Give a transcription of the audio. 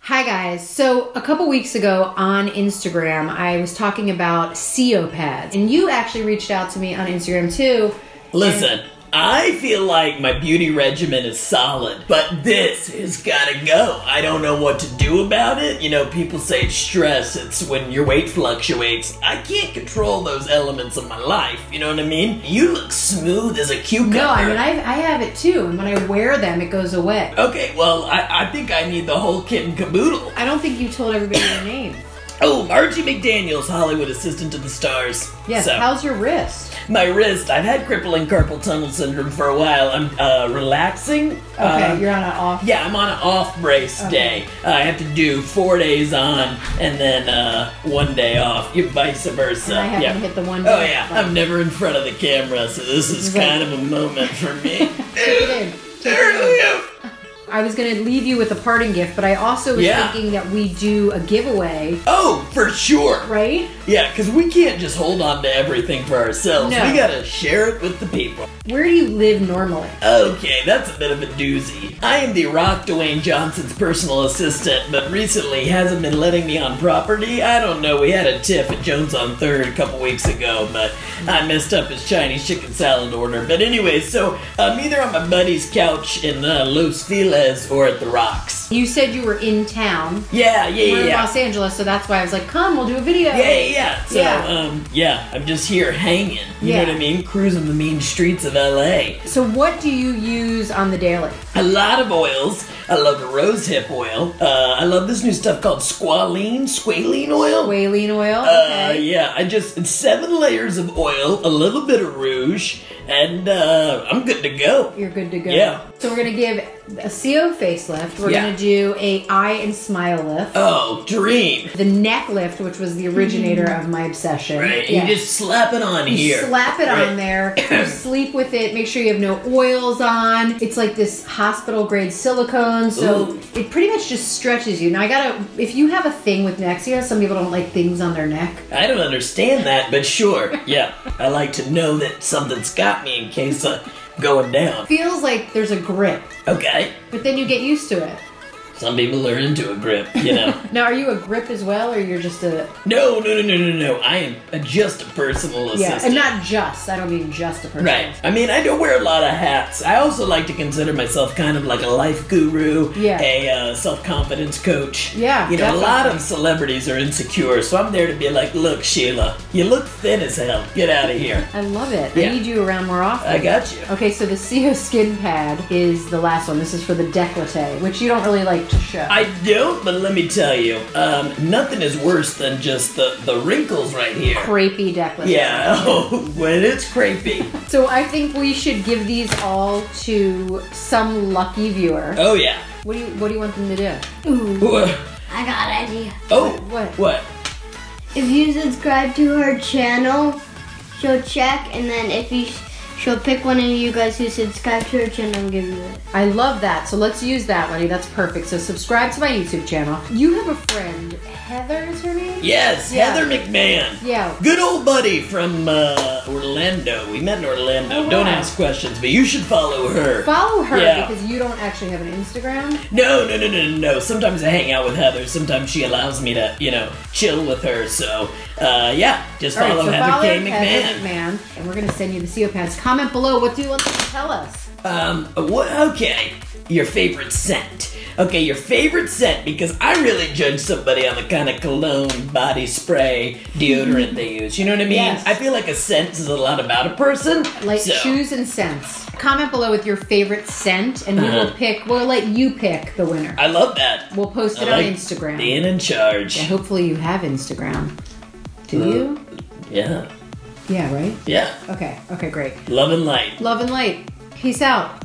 Hi guys, so a couple weeks ago on Instagram, I was talking about SiO pads, and you actually reached out to me on Instagram too. Listen, I feel like my beauty regimen is solid, but this has gotta go. I don't know what to do about it. You know, people say it's stress, it's when your weight fluctuates. I can't control those elements of my life, you know what I mean? You look smooth as a cucumber. No, I mean, I have it too, and when I wear them, it goes away. Okay, well, I think I need the whole kit and caboodle. I don't think you told everybody your name. Oh, Margie McDaniels, Hollywood assistant to the stars. Yes, So, how's your wrist? my wrist, I've had crippling carpal tunnel syndrome for a while. I'm relaxing. Okay, you're on an off. Yeah, I'm on an off brace day. I have to do 4 days on and then 1 day off. Vice versa. And I haven't Yeah. hit the 1 day. Oh yeah, I'm never in front of the camera, so this is kind of a moment for me. Take it in. There we go. I was going to leave you with a parting gift, but I also was thinking that we do a giveaway. Oh, for sure. Right? Yeah, because we can't just hold on to everything for ourselves. No. We gotta share it with the people. Where do you live normally? Okay, that's a bit of a doozy. I am the Rock Dwayne Johnson's personal assistant, but recently hasn't been letting me on property. I don't know, we had a tiff at Jones on 3rd a couple weeks ago, but I messed up his Chinese chicken salad order. But anyway, so I'm either on my buddy's couch in Los Feliz or at the Rocks. You said you were in town. Yeah. We're in Los Angeles, so that's why I was like, come, we'll do a video. Yeah. So, I'm just here hanging. You know what I mean? Cruising the mean streets of LA. So what do you use on the daily? A lot of oils. I love the rosehip oil. I love this new stuff called squalene oil. Squalene oil? Okay. Yeah, it's 7 layers of oil, a little bit of rouge, and I'm good to go. You're good to go. Yeah. So we're going to give a SiO facelift. We're going to do a eye and smile lift. Oh, dream. The neck lift, which was the originator of my obsession. Right, Yeah. you just slap it on here. Slap it on there. You sleep with it. Make sure you have no oils on. It's like this hospital grade silicone, so it pretty much just stretches you. Now if you have a thing with necks, you know, some people don't like things on their neck. I don't understand that, but sure. Yeah, I like to know that something's got me in case I'm going down. Feels like there's a grip, Okay. but then you get used to it. Some people are into a grip, you know. Now, are you a grip as well, or you're just a... No. I am just a personal assistant. Yeah, and not just. I don't mean just a person. Right. I mean, I don't wear a lot of hats. I also like to consider myself kind of like a life guru, a self-confidence coach. Yeah, You know, definitely. a lot of celebrities are insecure, so I'm there to be like, look, Sheila, you look thin as hell. Get out of here. I love it. Yeah. I need you around more often. I got you. Okay, so the SiO SkinPad is the last one. This is for the décolleté, which you don't really like to show. I don't, but let me tell you, nothing is worse than just the wrinkles right here. Crepey décolleté. Yeah, when it's crepey. So I think we should give these all to some lucky viewer. Oh yeah. What do you want them to do? Ooh, I got an idea. Oh, What? If you subscribe to her channel, she'll check, and then she'll pick one of you guys who subscribe to her channel and give you it. I love that. So let's use that, Lenny. That's perfect. So subscribe to my YouTube channel. You have a friend, Heather is her name? Yes, Yeah. Heather McMahan. Yeah. Good old buddy from Orlando. We met in Orlando. Oh, wow. Don't ask questions, but you should follow her. Follow her Yeah. because you don't actually have an Instagram. No. Sometimes I hang out with Heather. Sometimes she allows me to, chill with her. So, just follow All right, so Heather follow K. Heather McMahan. McMahan, and we're going to send you the SiO pads. Comment below. What do you want them to tell us? Okay. Your favorite scent. Okay, your favorite scent, because I really judge somebody on the kind of cologne, body spray, deodorant they use. You know what I mean? Yes. I feel like a scent is a lot about a person. Like so. shoes and scents. Comment below with your favorite scent, and we'll let you pick the winner. I love that. We'll post it I on like Instagram. being in charge. Yeah, hopefully you have Instagram. Do you? Yeah. Yeah, right? Yeah. Okay, great. Love and light. Love and light. Peace out.